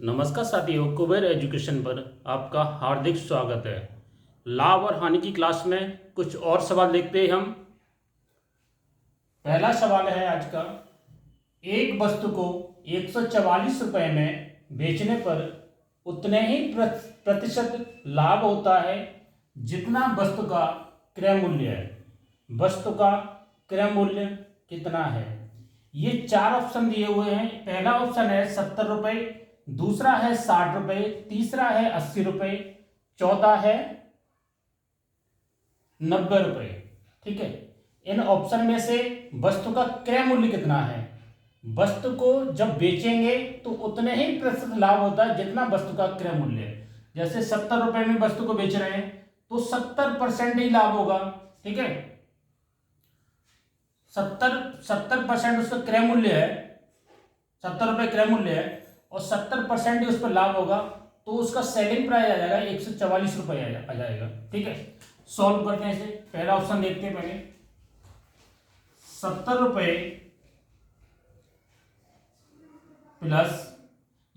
नमस्कार साथियों, कुबेर एजुकेशन पर आपका हार्दिक स्वागत है। लाभ और हानि की क्लास में कुछ और सवाल देखते हैं हम। पहला सवाल है आज का, एक वस्तु को 144 रुपए में बेचने पर उतने ही प्रतिशत लाभ होता है जितना वस्तु का क्रय मूल्य है। वस्तु का क्रय मूल्य कितना है? ये चार ऑप्शन दिए हुए हैं। पहला ऑप्शन है 70 रुपए, दूसरा है 60 रुपए, तीसरा है 80 रुपए, चौथा है 90 रुपए। ठीक है, इन ऑप्शन में से वस्तु का क्रय मूल्य कितना है? वस्तु को जब बेचेंगे तो उतने ही प्रतिशत लाभ होता है जितना वस्तु का क्रय मूल्य है। जैसे 70 रुपए में वस्तु को बेच रहे हैं तो 70% ही लाभ होगा। ठीक है, 70% उसका क्रय मूल्य है, 70 रुपए क्रय मूल्य है और 70% ही उस पर लाभ होगा, तो उसका सेलिंग प्राइस आ जाएगा 144 रुपए आ जाएगा। ठीक है, सॉल्व करते हैं इसे। पहला ऑप्शन देखते हैं पहले, 70 रुपए प्लस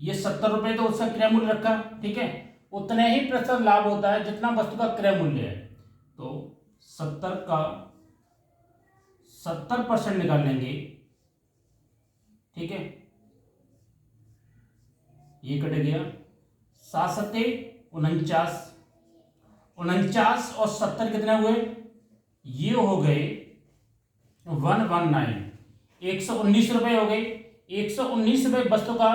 ये 70 रुपए तो उसका क्रय मूल्य रखा। ठीक है, उतने ही प्रतिशत लाभ होता है जितना वस्तु का क्रय मूल्य है। तो 70 का 70% निकाल लेंगे। ठीक है, ये कट गया, 7 सत्ते 49, 49 और 70 कितने हुए? ये हो गए 119, 119 रुपए हो गए। 119 रुपए वस्तु का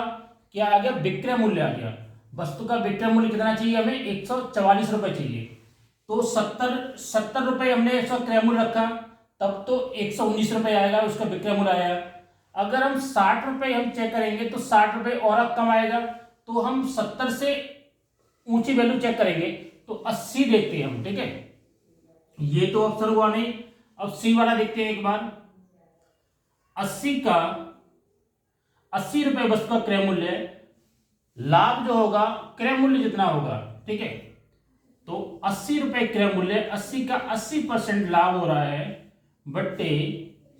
क्या आ गया? विक्रय मूल्य आ गया। वस्तु का विक्रय मूल्य कितना चाहिए हमें? 144 रुपए चाहिए। तो 70 रुपए हमने इसका क्रय मूल्य रखा, तब तो 119 रुपए आएगा, उसका विक्रय मूल्य आएगा। अगर हम 60 रुपए हम चेक करेंगे तो 60 रुपए और अब कम आएगा, तो हम 70 से ऊंची वैल्यू चेक करेंगे तो 80 देखते हैं हम। ठीक है, ये तो ऑप्शन हुआ नहीं। अब सी वाला देखते हैं एक बार। 80 रुपए वस्तु का क्रय मूल्य, लाभ जो होगा क्रय मूल्य जितना होगा। ठीक है, तो 80 रुपए क्रय मूल्य, 80 का 80% लाभ हो रहा है बट्टे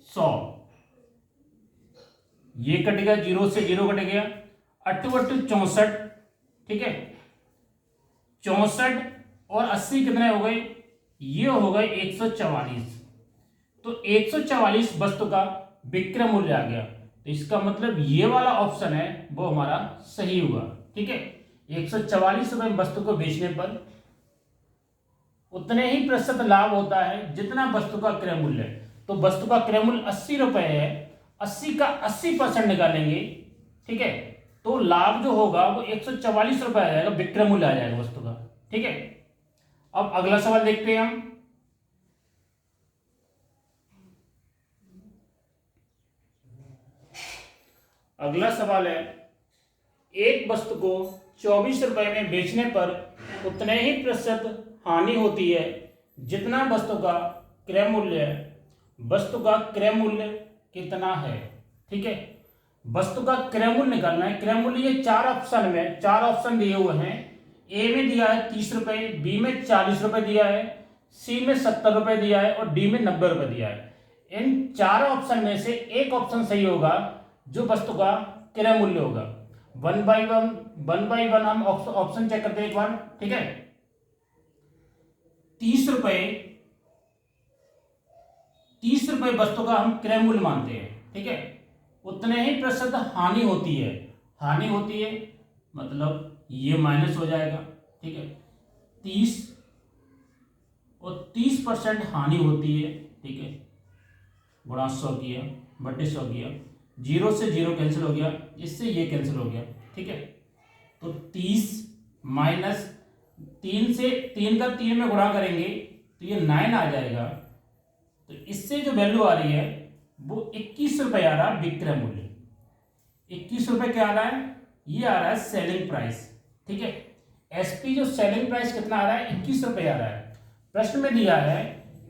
100। ये कट गया, 0 से 0 कट गया, 8 बट्टे 64। ठीक है, 64 और 80 कितने हो गए? ये हो गए 144। तो 144 वस्तु का विक्रय मूल्य आ गया। तो इसका मतलब ये वाला ऑप्शन है वो हमारा सही हुआ। ठीक है, 144 रुपए वस्तु को बेचने पर उतने ही प्रतिशत लाभ होता है जितना वस्तु का क्रय मूल्य है। तो वस्तु का क्रय मूल्य 80 रुपए है, 80 का 80% निकालेंगे। ठीक है, तो लाभ जो होगा वो 144 रुपए आ जाएगा, विक्रय मूल्य आ जाएगा वस्तु का। ठीक है, अब अगला सवाल देखते हैं हम। अगला सवाल है, एक वस्तु को 24 रुपए में बेचने पर उतने ही प्रतिशत हानि होती है जितना वस्तु का क्रय मूल्य है। वस्तु का क्रय मूल्य कितना है? ठीक है, वस्तु का क्रय मूल्य निकालना है। क्रय मूल्य ये चार ऑप्शन दिए हुए हैं। ए में दिया है 30 रुपए, बी में 40 रुपए दिया है, सी में 70 रुपए दिया है और डी में 90 रुपए दिया है। इन चार ऑप्शन में से एक ऑप्शन सही होगा जो वस्तु का क्रय मूल्य होगा। वन बाई वन हम ऑप्शन चेक करते हैं एक बार। ठीक है, 30 रुपए वस्तु का हम क्रय मूल्य मानते हैं। ठीक है, उतने ही प्रतिशत हानि होती है। हानि होती है मतलब ये माइनस हो जाएगा। ठीक है, 30 और 30% हानि होती है। ठीक है, गुणा 100 किया बटे 100 किया, 0 से 0 कैंसिल हो गया, इससे ये कैंसिल हो गया। ठीक है, तो 30 माइनस 3 से 3 का 3 में गुणा करेंगे तो ये 9 आ जाएगा। तो इससे जो वैल्यू आ रही है वो 21 रुपए आ रहा है विक्रय मूल्य। 21 रुपए क्या आ रहा है? ये आ रहा है सेलिंग प्राइस। ठीक है, एसपी जो सेलिंग प्राइस कितना आ रहा है? 21 रुपए आ रहा है। प्रश्न में दिया है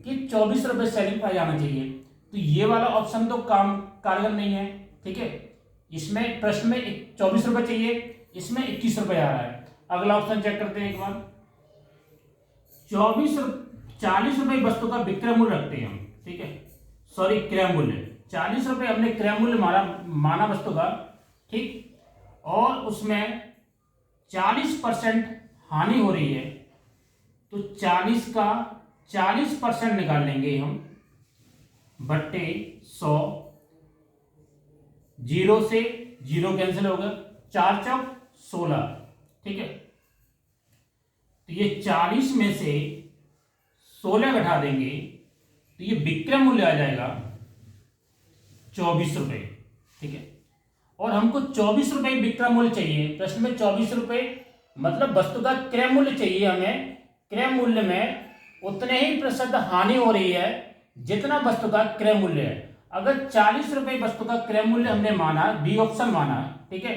कि 24 रुपए सेलिंग प्राइस आना चाहिए, तो ये वाला ऑप्शन तो काम कारगर नहीं है। ठीक है, इसमें प्रश्न में 24 रुपए चाहिए, इसमें 21 रुपए आ रहा है। अगला ऑप्शन चेक करते हैं एक बार। 40 रुपए वस्तु का विक्रय मूल्य रखते हैं हम। ठीक है, सॉरी क्रय मूल्य 40 रुपए हमने क्रय मूल्य माना वस्तु का। ठीक, और उसमें 40% हानि हो रही है, तो 40 का 40% निकाल लेंगे हम, बट्टे 100, 0 से 0 कैंसिल होगा, 4 चौक 16, ठीक है। तो ये 40 में से 16 घटा देंगे तो ये विक्रय मूल्य आ जाएगा 24 रुपये, ठीक है। और हमको 24 रुपये विक्रय मूल्य चाहिए, प्रश्न में 24 रुपये मतलब वस्तु का क्रय मूल्य चाहिए हमें। क्रय मूल्य में उतने ही प्रतिशत हानि हो रही है जितना वस्तु का क्रय मूल्य है। अगर 40 रुपये वस्तु का क्रय मूल्य हमने माना, बी ऑप्शन माना, ठीक है,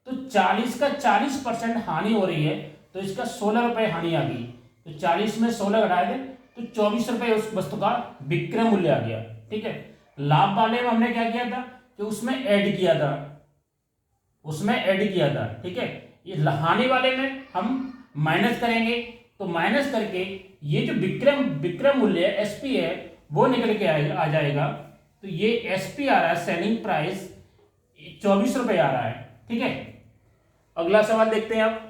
तो 40 का 40% हानि हो रही है, तो इसका 16 रुपये हानि आ गई। तो 40 में 16 घटा दें तो 24 रुपये उस वस्तु का विक्रय मूल्य आ गया, ठीक है। लाभ वाले में हमने क्या किया था कि उसमें ऐड किया था, ठीक है। ये हानि वाले में हम माइनस करेंगे, तो माइनस करके ये जो विक्रय मूल्य है, एसपी है, वो निकल के आ जाएगा। तो ये एसपी आ रहा है, सेलिंग प्राइस 24 रुपये आ रहा है, ठीक है। अगला सवाल देखते हैं आप।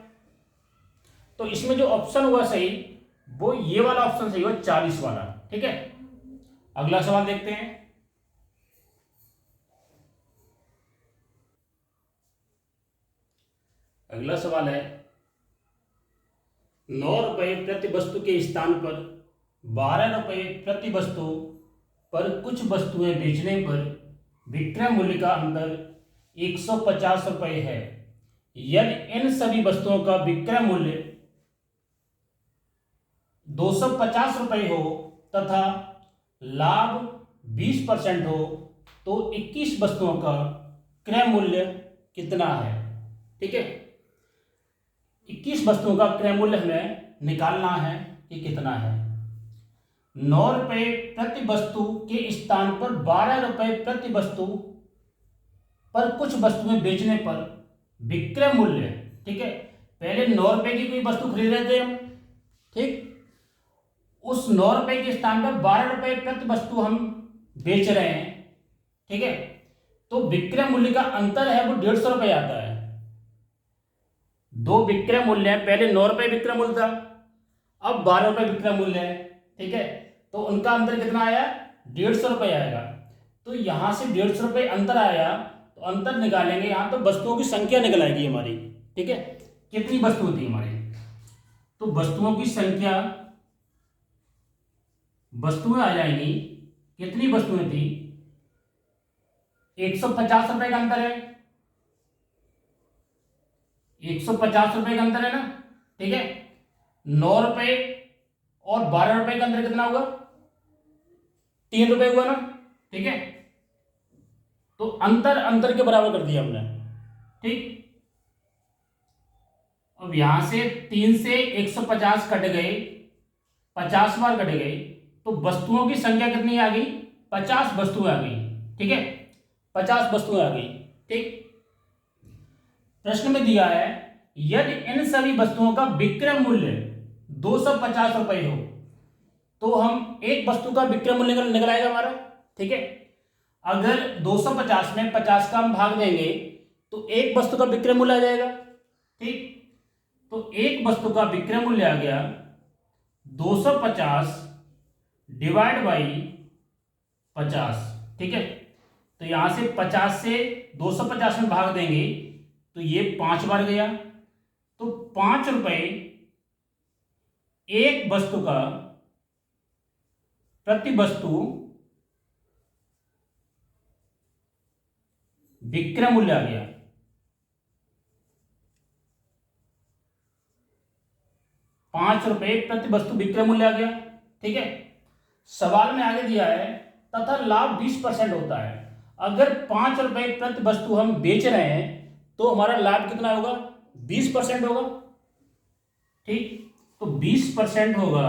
तो इसमें जो ऑप्शन हुआ सही वो ये वाला ऑप्शन सही हुआ, 40 वाला, ठीक है। अगला सवाल देखते हैं। अगला सवाल है 9 रुपये प्रति वस्तु के स्थान पर 12 रुपये प्रति वस्तु पर कुछ वस्तुएं बेचने पर विक्रय मूल्य का अंतर 150 रुपये है। यदि इन सभी वस्तुओं का विक्रय मूल्य 250 रुपये हो तथा लाभ 20% हो, तो 21 वस्तुओं का क्रय मूल्य कितना है, ठीक है। 21 वस्तुओं का क्रय मूल्य हमें निकालना है कि कितना है। 9 रुपये प्रति वस्तु के स्थान पर 12 रुपये प्रति वस्तु पर कुछ वस्तुएं बेचने पर विक्रय मूल्य, ठीक है। पहले 9 रुपये की कोई वस्तु खरीद रहे थे हम, ठीक, उस 9 रुपये के स्थान पर 12 रुपये प्रति वस्तु हम बेच रहे हैं, ठीक है। तो विक्रय मूल्य का अंतर है वो 150 रुपये आता है। दो विक्रय मूल्य है, पहले 9 रुपये विक्रय मूल्य था, अब 12 रुपये विक्रय मूल्य है, ठीक है। तो उनका अंतर कितना आया, 150 रुपये आएगा। तो यहां से 150 रुपये अंतर आया, तो अंतर निकालेंगे यहां, तो वस्तुओं की संख्या निकल आएगी हमारी, ठीक है। कितनी वस्तु थी हमारी, तो वस्तुओं की संख्या, वस्तुएं आ जाएंगी, कितनी वस्तुएं थी, 150 रुपए का अंतर है, 150 रुपए का अंतर है ना, ठीक है। 9 रुपए और 12 रुपए का अंतर कितना हुआ, 3 रुपए हुआ ना, ठीक है। तो अंतर के बराबर कर दिया हमने, ठीक। अब यहां से 3 से 150 कट गए, 50 बार कट गए, तो वस्तुओं की संख्या कितनी आ गई, 50 वस्तुएं आ गई, ठीक है। 50 वस्तुएं आ गई, ठीक। प्रश्न में दिया है यदि इन सभी वस्तुओं का विक्रय मूल्य 250 रुपये हो, तो हम एक वस्तु का विक्रय मूल्य निकल आएगा हमारा, ठीक है। अगर 250 में 50 का हम भाग देंगे तो एक वस्तु का विक्रय मूल्य आ जाएगा, ठीक। तो एक वस्तु का विक्रय मूल्य आ गया 250 डिवाइड बाई 50, ठीक है। तो यहां से 50 से 250 में भाग देंगे तो ये 5 बार गया, तो 5 रुपए एक वस्तु का प्रति वस्तु विक्रय मूल्य आ गया। 5 रुपए प्रति वस्तु विक्रय मूल्य आ गया, ठीक है। सवाल में आगे दिया है तथा लाभ 20% होता है। अगर 5 रुपए प्रति वस्तु हम बेच रहे हैं तो हमारा लाभ कितना होगा, 20% होगा, ठीक। तो 20% होगा,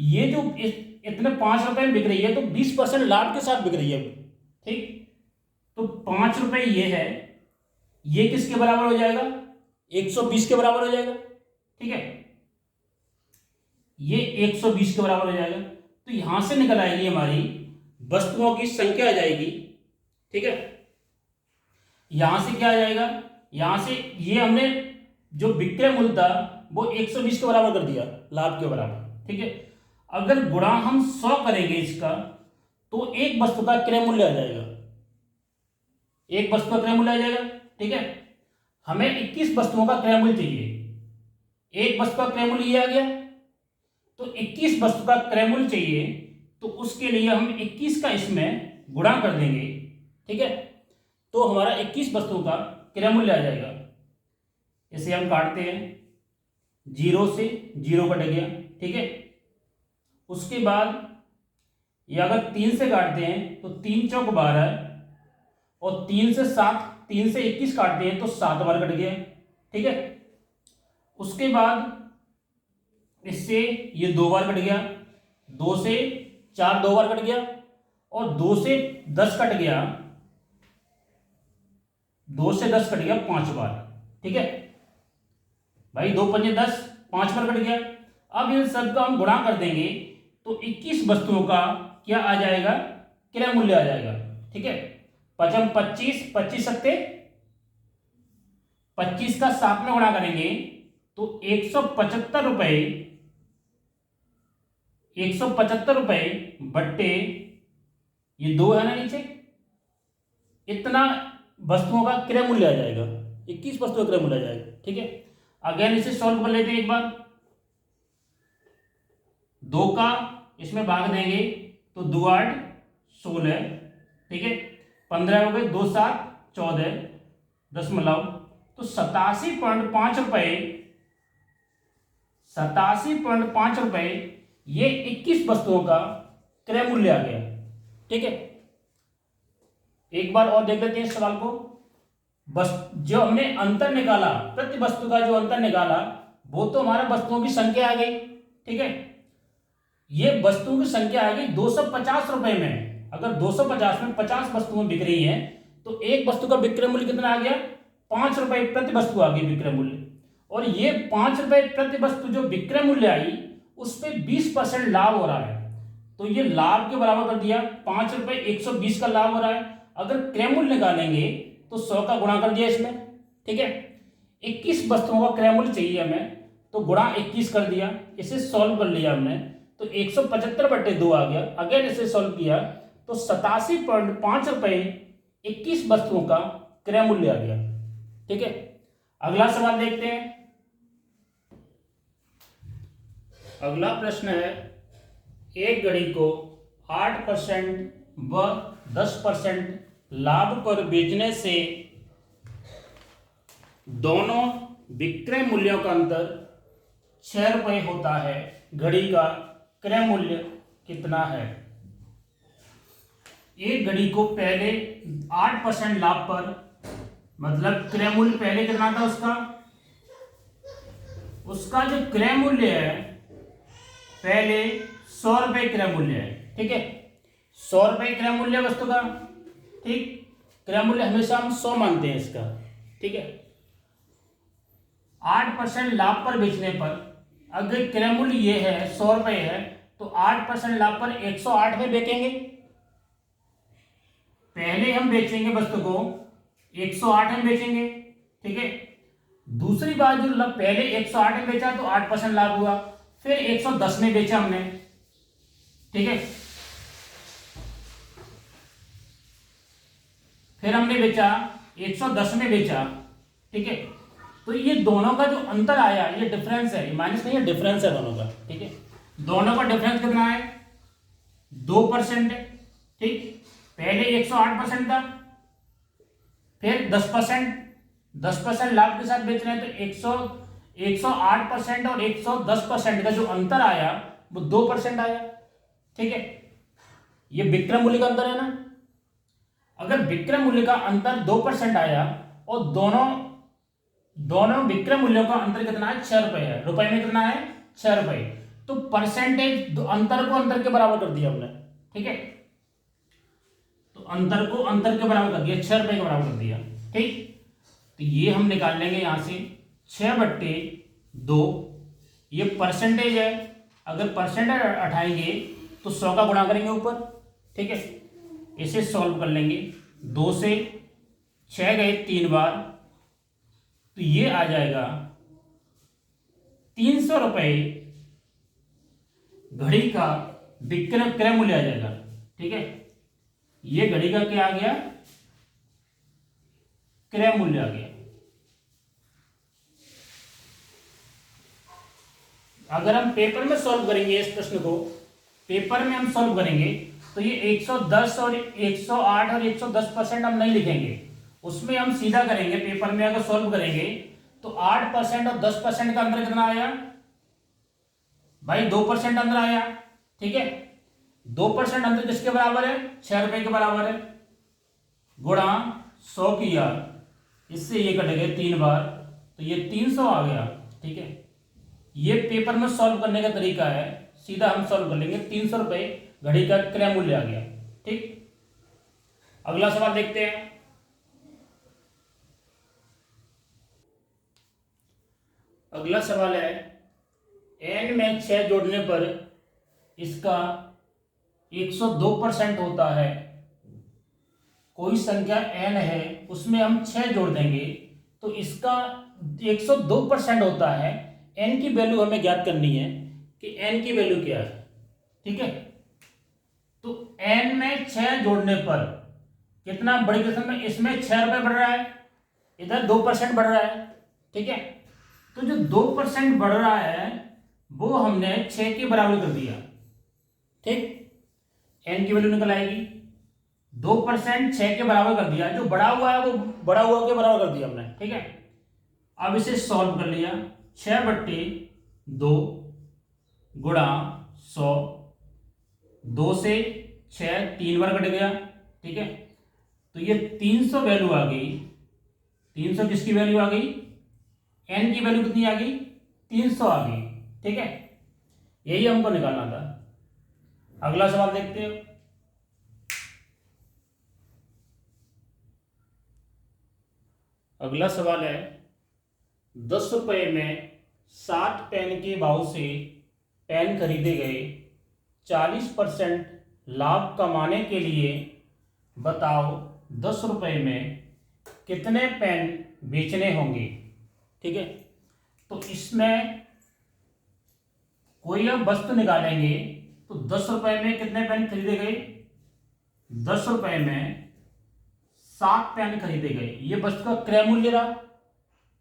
ये जो इतने 5 रुपए में बिक रही है तो 20% लाभ के साथ बिक रही है, ठीक। तो 5 रुपए ये है, ये किसके बराबर हो जाएगा, 120 के बराबर हो जाएगा, ठीक है। ये 120 के बराबर हो जाएगा। तो यहां से निकल आएगी हमारी वस्तुओं की संख्या आ जाएगी, ठीक है। यहां से क्या आ जाएगा, यहां से ये हमने जो विक्रय मूल्य था वो 120 के बराबर कर दिया, लाभ के बराबर, ठीक है। अगर गुणा हम 100 करेंगे इसका, तो एक वस्तु का क्रय मूल्य आ जाएगा, एक वस्तु का क्रय मूल्य आ जाएगा, ठीक है। हमें 21 वस्तुओं का क्रय मूल्य चाहिए, एक वस्तु का क्रय मूल्य ये आ गया, तो 21 वस्तु का क्रय मूल्य चाहिए, तो उसके लिए हम 21 का इसमें गुणा कर देंगे, ठीक है। तो हमारा 21 वस्तुओं का क्रय मूल्य आ जाएगा। इसे हम काटते हैं, 0 से 0 कट गया, ठीक है। उसके बाद ये अगर 3 से काटते हैं तो 3 चौक 12, और 3 से 7, 3 से 21 काटते हैं तो 7 बार कट गया, ठीक है। उसके बाद इससे ये 2 बार कट गया, 2 से 4 2 बार कट गया, और 2 से 10 कट गया, 2 से 10 कट गया 5 बार, ठीक है भाई। 2 पंजे 10, 5 बार कट गया। अब इन सब का हम गुणा कर देंगे तो 21 वस्तुओं का क्या आ जाएगा, क्रय मूल्य आ जाएगा, ठीक है। पचम 25, 25 सत्ते 25 का 7 में गुणा करेंगे तो 175 रुपए, 175 रुपए बट्टे ये 2 है ना नीचे, इतना वस्तुओं का क्रय मूल्य आ जाएगा, 21 वस्तुओं का क्रय मूल्य आ जाएगा, ठीक है। अगेन इसे सॉल्व कर लेते हैं एक बार। 2 का इसमें भाग देंगे तो 2 8 16, ठीक है। 15 हो गए, 2 7 14, दशमलव, तो 87.5 रुपए, 87.5 रुपए ये 21 वस्तुओं का क्रय मूल्य आ गया, ठीक है। एक बार और देख लेते हैं इस सवाल को। बस जो हमने अंतर निकाला, प्रति वस्तु का जो अंतर निकाला, वो तो हमारा वस्तुओं की संख्या आ गई, ठीक है। ये वस्तुओं की संख्या आ गई 250 रुपए में। अगर 250 में 50 वस्तुएं बिक रही हैं तो एक वस्तु का विक्रय मूल्य कितना आ गया, 5 रुपए प्रति वस्तु आ गई विक्रय मूल्य। और ये 5 रुपए प्रति वस्तु जो विक्रय मूल्य आई, उस पर 20% लाभ हो रहा है, तो ये लाभ के बराबर कर दिया। 5 रुपए 120 का लाभ हो रहा है। अगर क्रय मूल्य निकालेंगे तो 100 का गुणा कर दिया इसमें, ठीक है। 21 वस्तुओं का क्रय मूल्य चाहिए हमें, तो गुणा 21 कर दिया, इसे सॉल्व कर लिया हमने, तो 175/2 आ गया। अगर इसे सॉल्व किया तो 87.5 रुपए 21 वस्तुओं का क्रय मूल्य आ गया, ठीक है। अगला सवाल देखते हैं। अगला प्रश्न है, एक घड़ी को 8% व 10% लाभ पर बेचने से दोनों विक्रय मूल्यों का अंतर 6 रुपए होता है, घड़ी का क्रय मूल्य कितना है। एक घड़ी को पहले 8% लाभ पर, मतलब क्रय मूल्य पहले कितना था उसका जो क्रय मूल्य है पहले 100 रुपए क्रय मूल्य है, ठीक है। 100 रुपए क्रय मूल्य वस्तु का, ठीक। क्रय मूल्य हमेशा हम 100 मानते हैं इसका, ठीक है। 8% लाभ पर बेचने पर, अगर क्रय मूल्य ये है 100 रुपए है, तो 8% लाभ पर 108 में बेचेंगे। पहले हम बेचेंगे वस्तु को 108 में बेचेंगे, ठीक है। दूसरी बार जो पहले 108 में बेचा तो 8% लाभ हुआ, फिर 110 में बेचा हमने, ठीक है। फिर हमने बेचा 110 में बेचा, ठीक है। तो ये दोनों का जो अंतर आया, ये डिफरेंस है, ये माइनस नहीं है, डिफरेंस है दोनों का, ठीक है। दोनों का डिफरेंस कितना है, 2% है, ठीक। पहले 108% था, फिर 10% लाभ के साथ बेच रहे हैं, तो 108% और 110% का जो अंतर आया वो 2% आया, ठीक है। ये विक्रय मूल्य का अंतर है ना। अगर विक्रय मूल्य का अंतर 2% आया और दोनों विक्रय मूल्यों का अंतर कितना है, 6 रुपए है, रुपए में कितना है, 6 रुपए, तो परसेंटेज अंतर को अंतर के बराबर कर दिया हमने, ठीक है। तो अंतर को अंतर के बराबर कर दिया, 6 रुपए के बराबर कर दिया, ठीक। तो ये हम निकाल लेंगे यहां से 6/2, ये परसेंटेज है। अगर परसेंटेज उठाएंगे तो 100 का गुणा करेंगे ऊपर, ठीक है। इसे सॉल्व कर लेंगे, 2 से 6 गए 3 बार, तो ये आ जाएगा 300 रुपये घड़ी का विक्रय क्रय मूल्य आ जाएगा। ठीक है, ये घड़ी का क्या आ गया, क्रय मूल्य आ गया। अगर हम पेपर में सॉल्व करेंगे इस प्रश्न को, पेपर में हम सॉल्व करेंगे तो ये 110 और 108 और 110% हम नहीं लिखेंगे, उसमें हम सीधा करेंगे। पेपर में अगर सॉल्व करेंगे तो 8% और 10% का अंतर कितना आया भाई, 2% अंतर आया। ठीक है, 2% अंतर किसके बराबर है, 6 रुपए के बराबर है, गुणा 100 किया, इससे ये कट गए 3 बार, तो ये 300 आ गया। ठीक है, ये पेपर में सॉल्व करने का तरीका है, सीधा हम सॉल्व कर लेंगे। 300 रुपये घड़ी का क्रय मूल्य आ गया। ठीक, अगला सवाल देखते हैं। अगला सवाल है, n में 6 जोड़ने पर इसका 102% होता है। कोई संख्या n है, उसमें हम 6 जोड़ देंगे तो इसका 102% होता है। n की वैल्यू हमें ज्ञात करनी है कि n की वैल्यू क्या है। ठीक है, तो n में 6 जोड़ने पर कितना बड़ी किस्म में, इसमें 6 रुपए बढ़ रहा है, इधर 2% बढ़ रहा है। ठीक है, तो जो 2% बढ़ रहा है वो हमने 6 के बराबर कर दिया। ठीक, n की वैल्यू निकल आएगी, 2% 6 के बराबर कर दिया, जो बड़ा हुआ है वो बड़ा हुआ के बराबर कर दिया हमने। ठीक है, अब इसे सॉल्व कर लिया, 6/2 गुणा 100, 2 से 6 3 बार कट गया। ठीक है, तो ये 300 वैल्यू आ गई। 300 किसकी वैल्यू आ गई, n की वैल्यू कितनी आ गई, 300 आ गई। ठीक है, यही हमको निकालना था। अगला सवाल देखते हो। अगला सवाल है, 10 रुपये में 60 पेन के भाव से पेन खरीदे गए, 40% लाभ कमाने के लिए बताओ 10 रुपये में कितने पेन बेचने होंगे। ठीक है, तो इसमें कोई अब वस्तु निकालेंगे तो 10 रुपये में कितने पेन खरीदे गए, 10 रुपये में 7 पेन खरीदे गए, ये वस्तु का क्रय मूल्य रहा।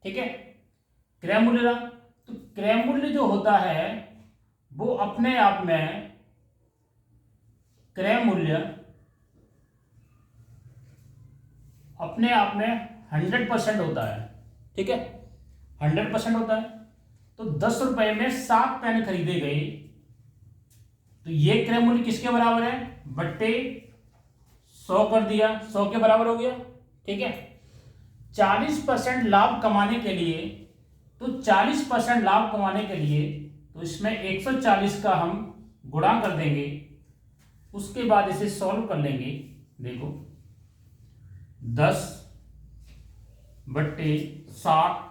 ठीक है, क्रय मूल्य रहा, तो क्रय मूल्य जो होता है वो अपने आप में, क्रय मूल्य अपने आप में 100% होता है। ठीक है, 100% होता है। तो 10 रुपये में 7 पेन खरीदे गए, तो ये क्रय मूल्य किसके बराबर है, बट्टे 100 कर दिया, 100 के बराबर हो गया। ठीक है, 40% लाभ कमाने के लिए, तो 40% लाभ कमाने के लिए तो इसमें 140 का हम गुणा कर देंगे, उसके बाद इसे सॉल्व कर लेंगे। देखो 10/7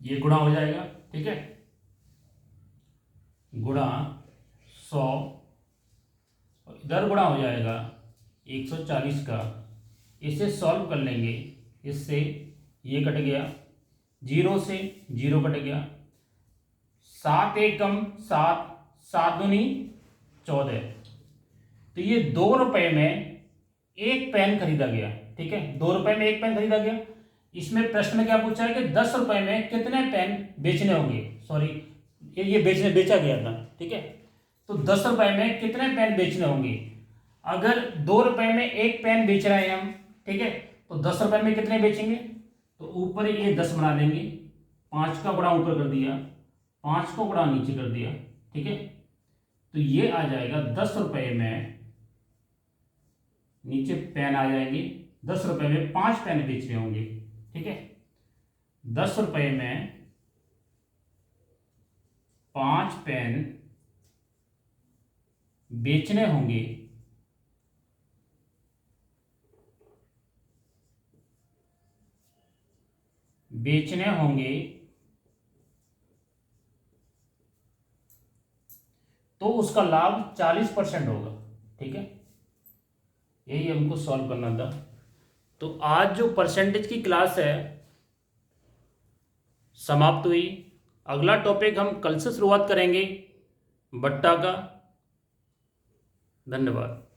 ये गुणा हो जाएगा। ठीक है, गुणा 100, इधर गुणा हो जाएगा 140 का, इसे सॉल्व कर लेंगे, इससे ये कट गया, 0 से 0 कट गया, 7 एकम 7, 7 दूनी 14, तो ये 2 रुपये में 1 पेन खरीदा गया। ठीक है, 2 रुपये में 1 पेन खरीदा गया। इसमें प्रश्न में क्या पूछा है कि 10 रुपये में कितने पेन बेचने होंगे, सॉरी ये बेचा गया था। ठीक है, तो 10 रुपये में कितने पेन बेचने होंगे। अगर 2 रुपये में 1 पेन बेच रहे हैं हम, ठीक है, तो 10 रुपये में कितने बेचेंगे, तो ऊपर ये 10 बना देंगे, 5 का गुणा ऊपर कर दिया, 5 को गुणा नीचे कर दिया। ठीक है, तो ये आ जाएगा 10 रुपये में, नीचे पेन आ जाएंगे, 10 रुपये में 5 पेन बेचने होंगे। ठीक है, 10 रुपये में 5 पेन बेचने होंगे, तो उसका लाभ 40% होगा। ठीक है, यही हमको सॉल्व करना था। तो आज जो परसेंटेज की क्लास है समाप्त हुई। अगला टॉपिक हम कल से शुरुआत करेंगे बट्टा का। धन्यवाद।